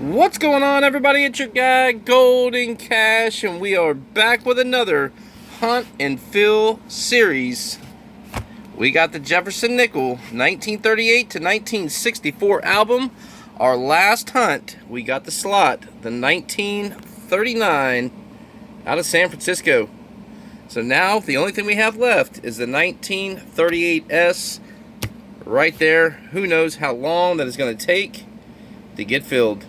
What's going on, everybody? It's your guy Golden Cash, and we are back with another Hunt and Fill series. We got the Jefferson Nickel 1938 to 1964 album. Our last hunt, we got the slot, the 1939 out of San Francisco. So now the only thing we have left is the 1938S right there. Who knows how long that is going to take to get filled.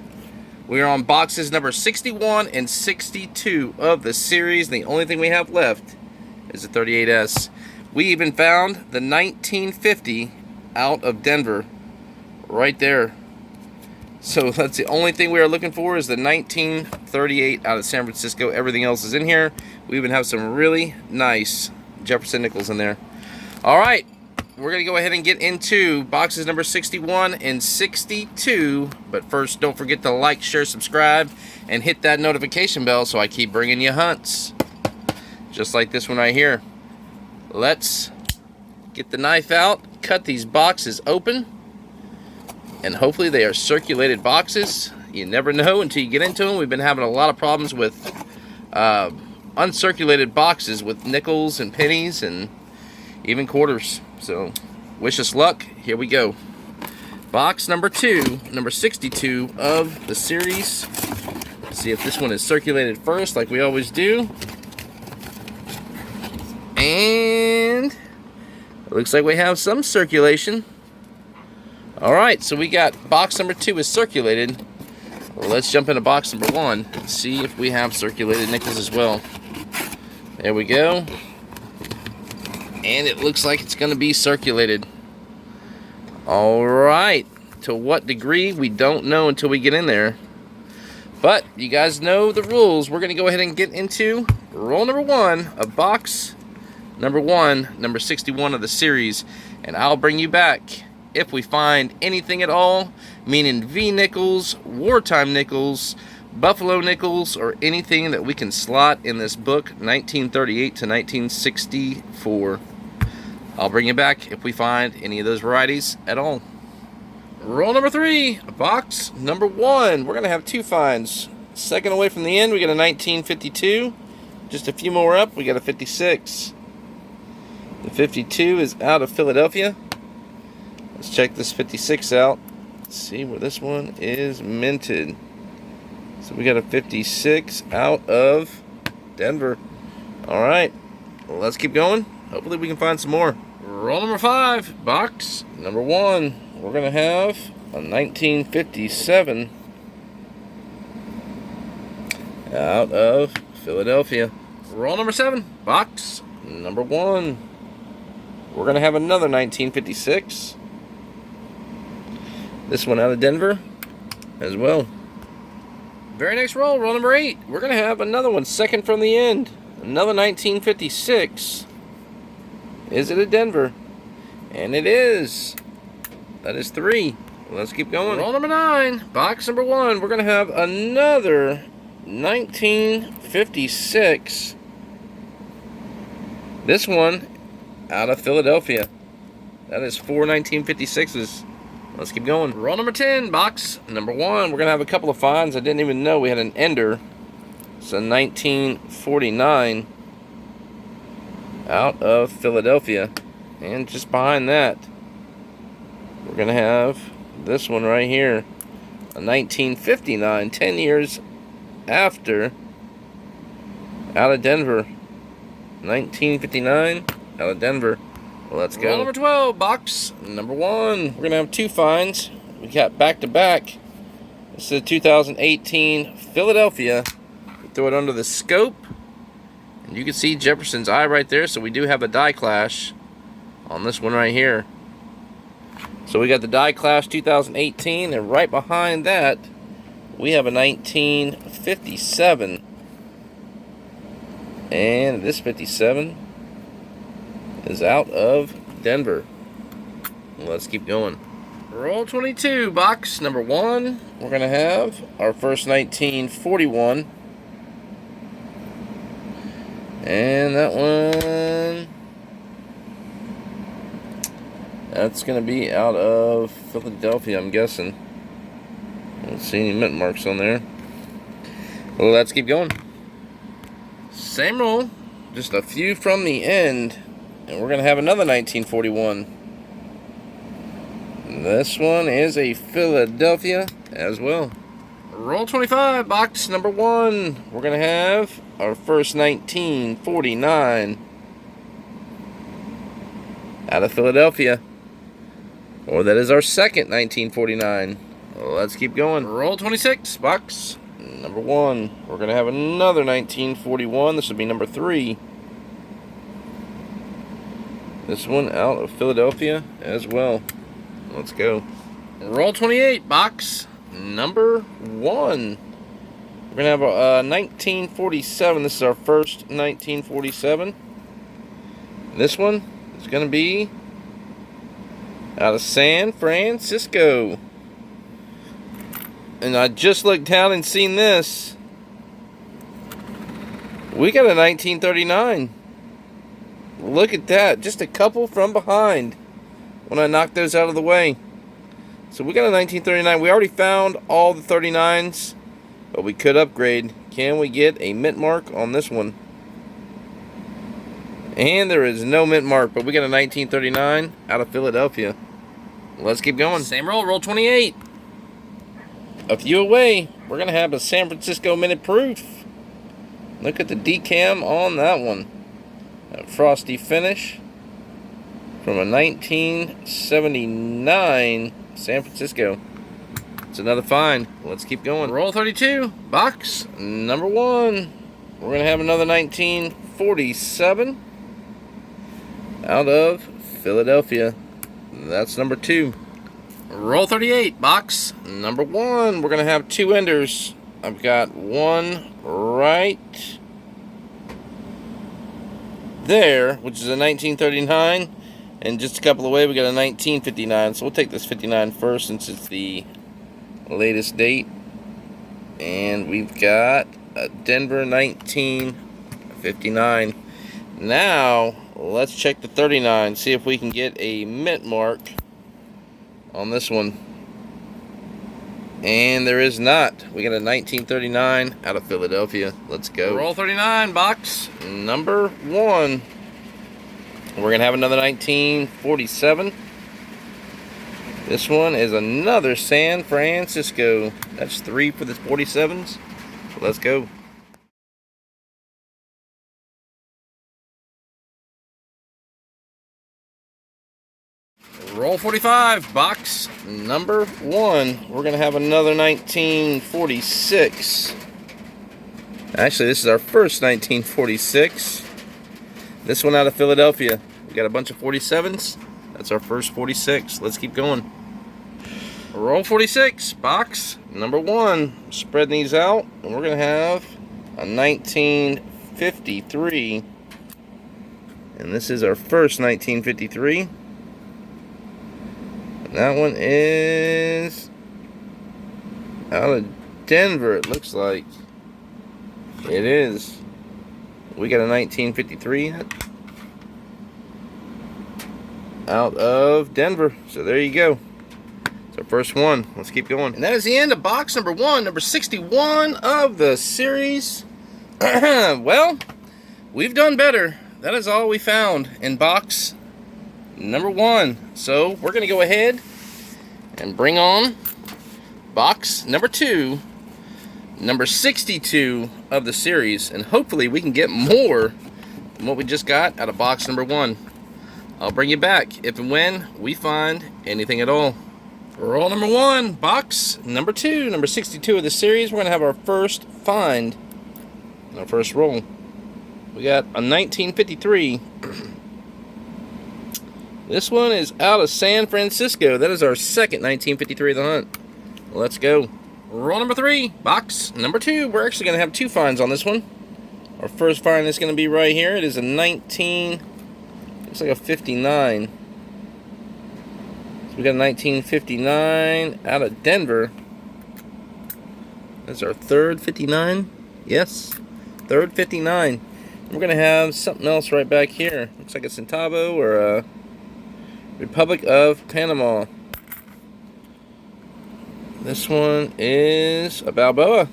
We are on boxes number 61 and 62 of the series. The only thing we have left is the 38S. We even found the 1950 out of Denver right there. So that's the only thing we are looking for is the 1938 out of San Francisco. Everything else is in here. We even have some really nice Jefferson Nickels in there. All right. We're going to go ahead and get into boxes number 61 and 62. But first, don't forget to like, share, subscribe, and hit that notification bell so I keep bringing you hunts. Just like this one right here. Let's get the knife out, cut these boxes open, and hopefully they are circulated boxes. You never know until you get into them. We've been having a lot of problems with uncirculated boxes with nickels and pennies and even quarters. So, wish us luck. Here we go. Box number 2, number 62 of the series. Let's see if this one is circulated first, like we always do. And it looks like we have some circulation. Alright, so we got box number 2 is circulated. Let's jump into box number 1 and see if we have circulated nickels as well. There we go. And it looks like it's going to be circulated. Alright. To what degree, we don't know until we get in there. But you guys know the rules. We're going to go ahead and get into roll number 1 of box number 1, number 61 of the series. And I'll bring you back if we find anything at all, meaning V-nickels, wartime nickels, buffalo nickels, or anything that we can slot in this book, 1938 to 1964. I'll bring you back if we find any of those varieties at all. Roll number 3, box number 1. We're going to have 2 finds. Second away from the end, we got a 1952. Just a few more up, we got a 56. The 52 is out of Philadelphia. Let's check this 56 out. Let's see where this one is minted. So we got a 56 out of Denver. Alright, well, let's keep going. Hopefully we can find some more. Roll number 5, box number 1. We're going to have a 1957 out of Philadelphia. Roll number 7, box number 1. We're going to have another 1956. This one out of Denver as well. Very next roll, roll number 8. We're going to have another one, second from the end. Another 1956. Is it a Denver? And it is. That is 3. Let's keep going. Roll number 9, box number 1. We're going to have another 1956. This one out of Philadelphia. That is 4 1956s. Let's keep going. Roll number 10, box number 1. We're going to have a couple of finds. I didn't even know we had an ender. It's a 1949 out of Philadelphia. And just behind that, we're going to have this one right here. A 1959, 10 years after, out of Denver. 1959 out of Denver. Well, let's go. Roll number 12, box number 1. We're going to have 2 finds. We got back-to-back. This is a 2018 Philadelphia. We throw it under the scope. And you can see Jefferson's eye right there. So we do have a die clash on this one right here. So we got the die clash 2018. And right behind that, we have a 1957. And this 57 is out of Denver. Let's keep going. Roll 22, box number 1. We're going to have our first 1941. And that one, that's going to be out of Philadelphia, I'm guessing. I don't see any mint marks on there. Well, let's keep going. Same roll, just a few from the end, and we're going to have another 1941. This one is a Philadelphia as well. Roll 25, box number 1. We're going to have our first 1949 out of Philadelphia. Or that is our second 1949. Let's keep going. Roll 26, box number 1. We're going to have another 1941. This will be number 3. This one out of Philadelphia as well. Let's go. Roll 28, box number 1. We're going to have a 1947. This is our first 1947. This one is going to be out of San Francisco. And I just looked down and seen this. We got a 1939. Look at that. Just a couple from behind when I knocked those out of the way. So we got a 1939. We already found all the 39s, but we could upgrade. Can we get a mint mark on this one? And there is no mint mark, but we got a 1939 out of Philadelphia. Let's keep going. Same roll, roll 28. A few away. We're going to have a San Francisco minute proof. Look at the decam on that one. A frosty finish from a 1979 San Francisco. It's another find. Let's keep going. Roll 32, box number 1. We're going to have another 1947 out of Philadelphia. That's number 2. Roll 38, box number 1. We're going to have 2 enders. I've got one right there, which is a 1939. And just a couple away, we got a 1959. So we'll take this 59 first since it's the latest date. And we've got a Denver 1959. Now, let's check the 39. See if we can get a mint mark on this one. And there is not. We got a 1939 out of Philadelphia. Let's go. Roll 39, box number 1. We're going to have another 1947. This one is another San Francisco. That's 3 for the 47s. Let's go. Roll 45, box number 1. We're going to have another 1946. Actually, this is our first 1946. This one out of Philadelphia. We got a bunch of 47s. That's our first 46. Let's keep going. Roll 46, box number 1. Spreading these out, and we're going to have a 1953. And this is our first 1953. And that one is out of Denver, it looks like. It is. We got a 1953 out of Denver. So there you go. It's our first one. Let's keep going. And that is the end of box number 1, number 61 of the series. Well, we've done better. That is all we found in box number 1. So we're going to go ahead and bring on box number 2. Number 62 of the series, and hopefully we can get more than what we just got out of box number 1. I'll bring you back if and when we find anything at all. Roll number 1, box number 2, number 62 of the series. We're going to have our first find in our first roll. We got a 1953. This one is out of San Francisco. That is our second 1953 of the hunt. Let's go. Roll number 3, box number 2. We're actually going to have 2 finds on this one. Our first find is going to be right here. It is a 19, looks like a 59. So we got a 1959 out of Denver. That's our third 59. Yes, third 59. We're going to have something else right back here. Looks like a Centavo or a Republic of Panama. This one is a Balboa.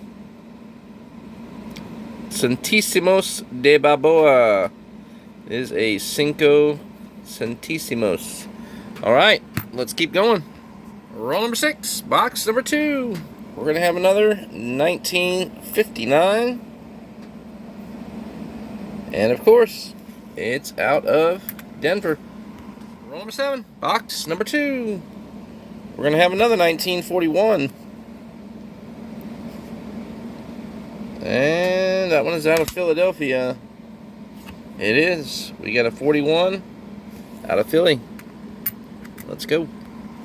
Centísimos de Balboa. It is a Cinco Centísimos. Alright, let's keep going. Roll number 6, box number 2. We're going to have another 1959. And of course, it's out of Denver. Roll number 7, box number 2. We're going to have another 1941. And that one is out of Philadelphia. It is. We got a 41 out of Philly. Let's go.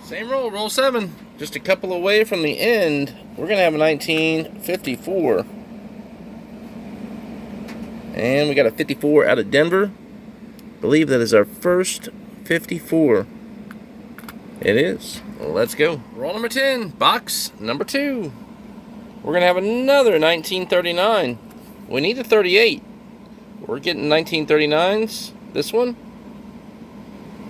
Same roll, roll 7. Just a couple away from the end. We're going to have a 1954. And we got a 54 out of Denver. I believe that is our first 54. It is. Let's go. Roll number 10, box number 2. We're going to have another 1939. We need a 38. We're getting 1939s. This one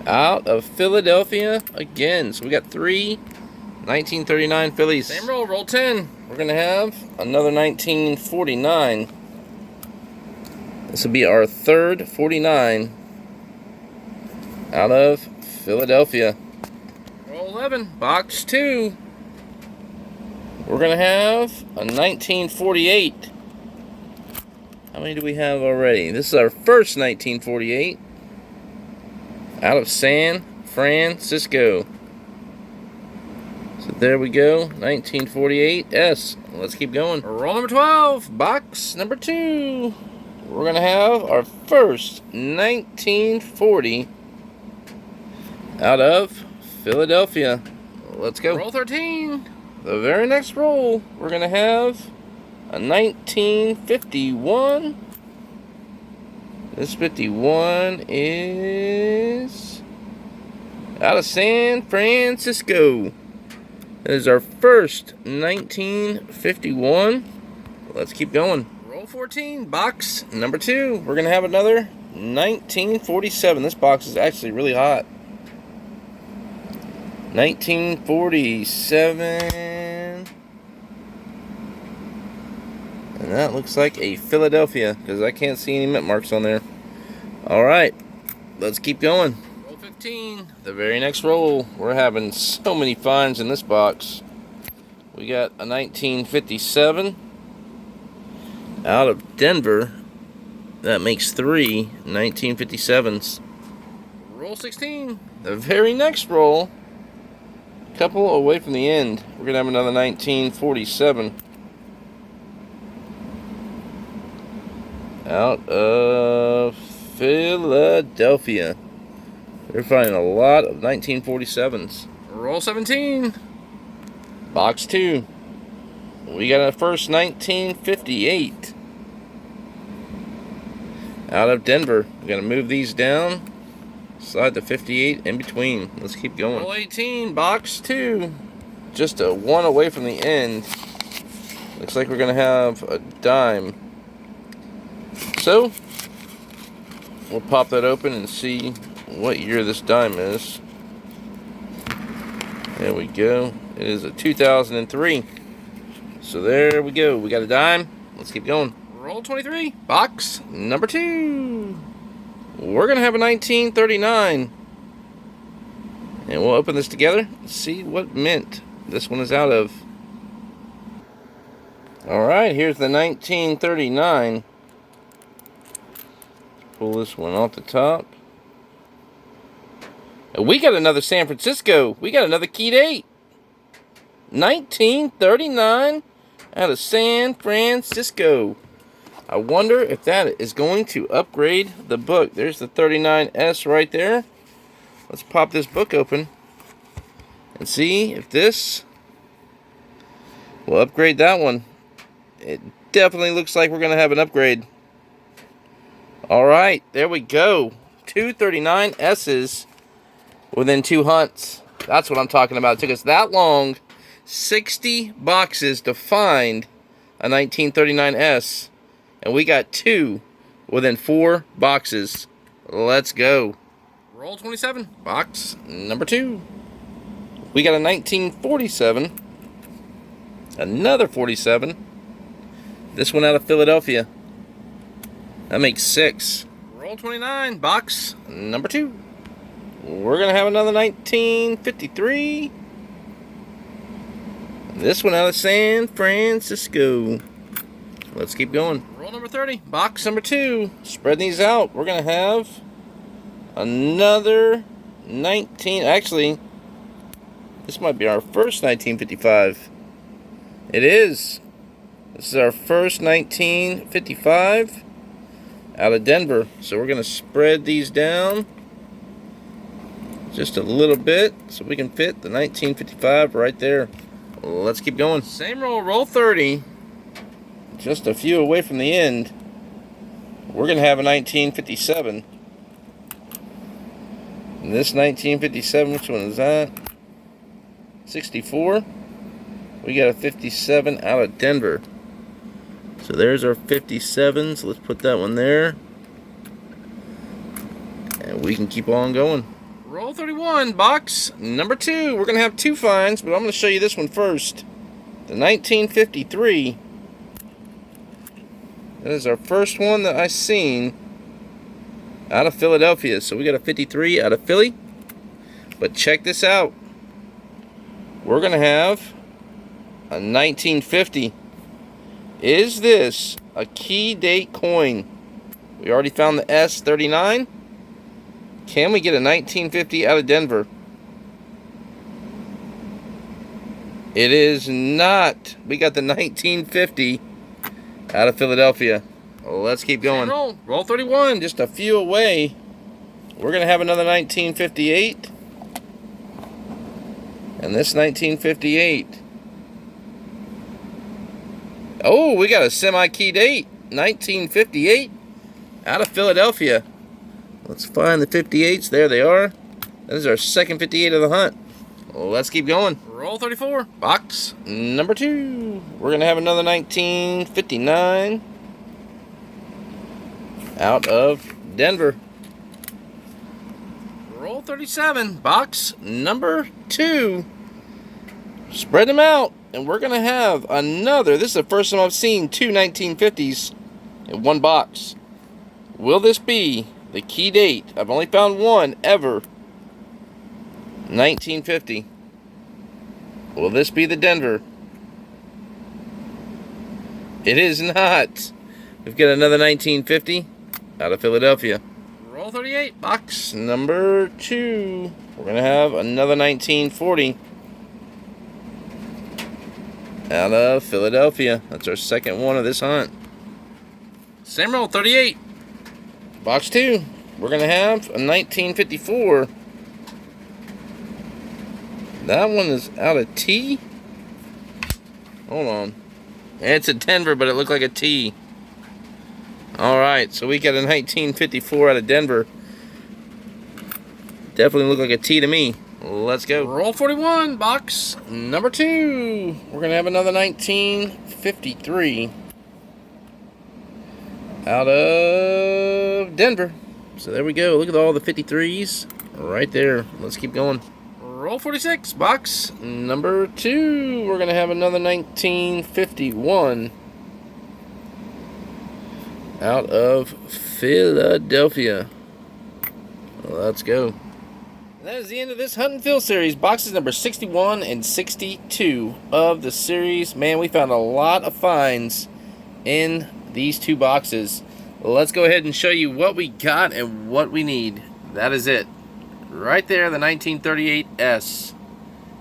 out of Philadelphia again. So we got 3 1939 Phillies. Same roll, roll 10. We're going to have another 1949. This will be our third 49 out of Philadelphia. Roll 11, box 2. We're going to have a 1948. How many do we have already? This is our first 1948 out of San Francisco. So there we go, 1948 S. Let's keep going. Roll number 12, box number 2. We're going to have our first 1940 out of Philadelphia. Let's go. Roll 13. The very next roll, we're going to have a 1951. This 51 is out of San Francisco. That is our first 1951. Let's keep going. Roll 14, box number 2. We're going to have another 1947. This box is actually really hot. 1947. And that looks like a Philadelphia, because I can't see any mint marks on there. Alright, let's keep going. Roll 15, the very next roll. We're having so many finds in this box. We got a 1957 out of Denver. That makes 3 1957s. Roll 16, the very next roll. A couple away from the end. We're going to have another 1947. Out of Philadelphia. We're finding a lot of 1947s. Roll 17. Box 2. We got our first 1958. Out of Denver. We're going to move these down. Slide the 58 in between. Let's keep going. Roll 18. Box 2. Just a 1 away from the end. Looks like we're going to have a dime. So, we'll pop that open and see what year this dime is. There we go. It is a 2003. So there we go. We got a dime. Let's keep going. Roll 23. Box number 2. We're going to have a 1939. And we'll open this together and see what mint this one is out of. Alright, here's the 1939. Pull this one off the top. And we got another San Francisco. We got another key date. 1939 out of San Francisco. I wonder if that is going to upgrade the book. There's the 39S right there. Let's pop this book open and see if this will upgrade that one. It definitely looks like we're going to have an upgrade. Alright, there we go. 2 39S's within 2 hunts. That's what I'm talking about. It took us that long, 60 boxes to find a 1939S. And we got 2 within 4 boxes. Let's go. Roll 27, box number 2. We got a 1947 Another 47. This one out of Philadelphia. That makes 6. Roll 29, box number 2. We're going to have another 1953. This one out of San Francisco. Let's keep going. Roll number 30, box number 2. Spread these out. We're going to have another 19. Actually, this might be our first 1955. It is. This is our first 1955 out of Denver. So we're going to spread these down just a little bit so we can fit the 1955 right there. Let's keep going. Same roll, roll 30. Just a few away from the end. We're going to have a 1957. And this 1957, which one is that? 64. We got a 57 out of Denver. So there's our 57s. Let's put that one there. And we can keep on going. Roll 31, box number 2. We're going to have 2 finds, but I'm going to show you this one first. The 1953. That is our first one that I seen out of Philadelphia. So we got a 53 out of Philly. But check this out. We're going to have a 1950. Is this a key date coin? We already found the S39. Can we get a 1950 out of Denver? It is not. We got the 1950 out of Philadelphia. Let's keep going. Roll 31, just a few away. We're going to have another 1958. And this 1958. Oh, we got a semi-key date. 1958 out of Philadelphia. Let's find the 58s. There they are. That is our second 58 of the hunt. Let's keep going. Roll 34. Box number 2. We're going to have another 1959 out of Denver. Roll 37. Box number 2. Spread them out. And we're going to have another. This is the first time I've seen 2 1950s in one box. Will this be the key date? I've only found one ever. 1950. Will this be the Denver? It is not. We've got another 1950 out of Philadelphia. Roll 38. Box number 2. We're going to have another 1940 out of Philadelphia. That's our second one of this hunt. Same roll, 38. Box 2. We're going to have a 1954. That one is out of T. Hold on. It's a Denver, but it looked like a T. Alright, so we got a 1954 out of Denver. Definitely looked like a T to me. Let's go. Roll 41, box number 2. We're going to have another 1953 out of Denver. So there we go. Look at all the 53s right there. Let's keep going. Roll 46, box number 2. We're going to have another 1951 out of Philadelphia. Let's go. That is the end of this Hunt and Fill series. Boxes number 61 and 62 of the series. Man, we found a lot of finds in these 2 boxes. Let's go ahead and show you what we got and what we need. That is it. Right there, the 1938S.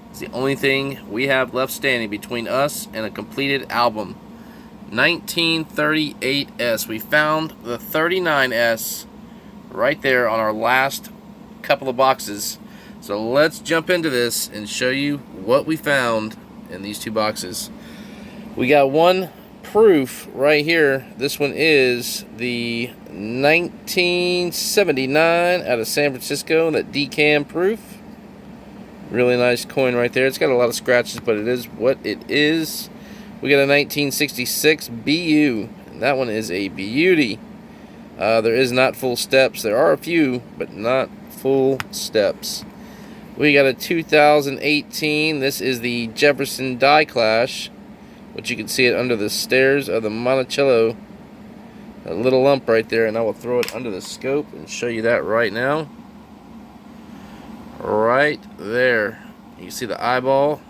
It's the only thing we have left standing between us and a completed album. 1938S. We found the 39S right there on our last couple of boxes. So let's jump into this and show you what we found in these 2 boxes. We got one proof right here. This one is the 1979 out of San Francisco, that DCAM proof. Really nice coin right there. It's got a lot of scratches, but it is what it is. We got a 1966 BU. And that one is a beauty. There is not full steps. There are a few, but not full steps. We got a 2018. This is the Jefferson Die Clash. which you can see it under the stairs of the Monticello. A little lump right there, and I will throw it under the scope and show you that right now. Right there. You see the eyeball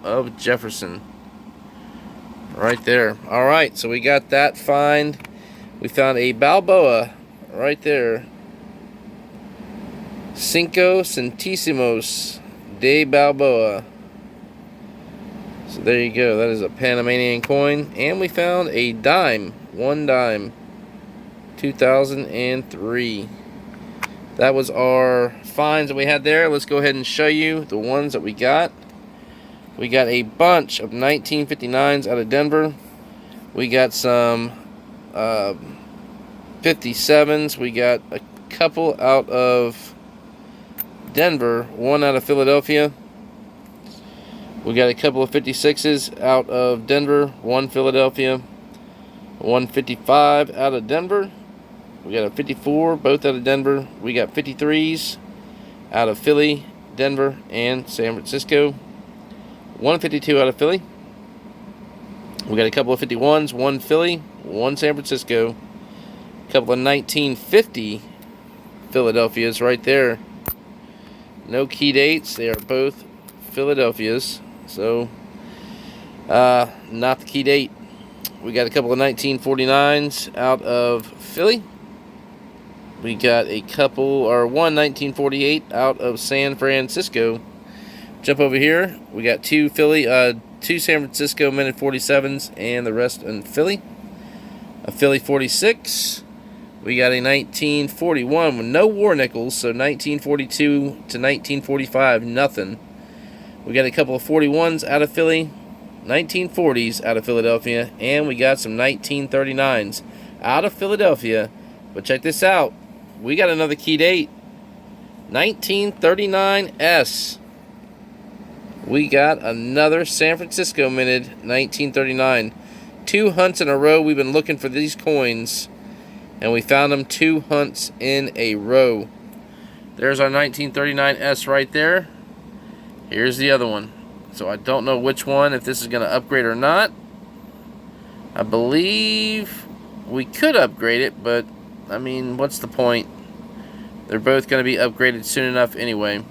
of Jefferson. Right there. Alright, so we got that find. We found a Balboa right there. Cinco Centésimos de Balboa. So there you go. That is a Panamanian coin. And we found a dime. One dime. 2003. That was our finds that we had there. Let's go ahead and show you the ones that we got. We got a bunch of 1959s out of Denver. We got some 57s. We got a couple out of Denver, one out of Philadelphia. We got a couple of 56s out of Denver, one Philadelphia, 155 out of Denver. We got a 54, both out of Denver. We got 53s out of Philly, Denver, and San Francisco. 152 out of Philly. We got a couple of 51s, one Philly, one San Francisco. A couple of 1950 Philadelphias right there. No key dates. They are both Philadelphias. So, not the key date. We got a couple of 1949s out of Philly. We got a couple, or one 1948 out of San Francisco. Jump over here. We got two San Francisco minted 47s, and the rest in Philly. A Philly 46. We got a 1941 with no war nickels, so 1942 to 1945, nothing. We got a couple of 41s out of Philly, 1940s out of Philadelphia, and we got some 1939s out of Philadelphia. But check this out. We got another key date. 1939S. We got another San Francisco minted 1939. 2 hunts in a row. We've been looking for these coins, and we found them 2 hunts in a row. There's our 1939S right there. Here's the other one. So I don't know which one, if this is going to upgrade or not. I believe we could upgrade it, but I mean, what's the point? They're both going to be upgraded soon enough anyway.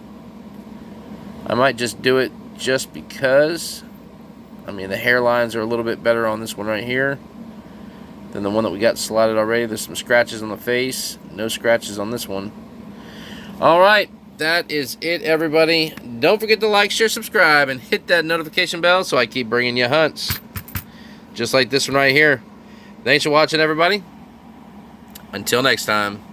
I might just do it just because. I mean, the hairlines are a little bit better on this one right here than the one that we got slotted already. There's some scratches on the face. No scratches on this one. Alright, that is it, everybody. Don't forget to like, share, subscribe, and hit that notification bell so I keep bringing you hunts. Just like this one right here. Thanks for watching, everybody. Until next time.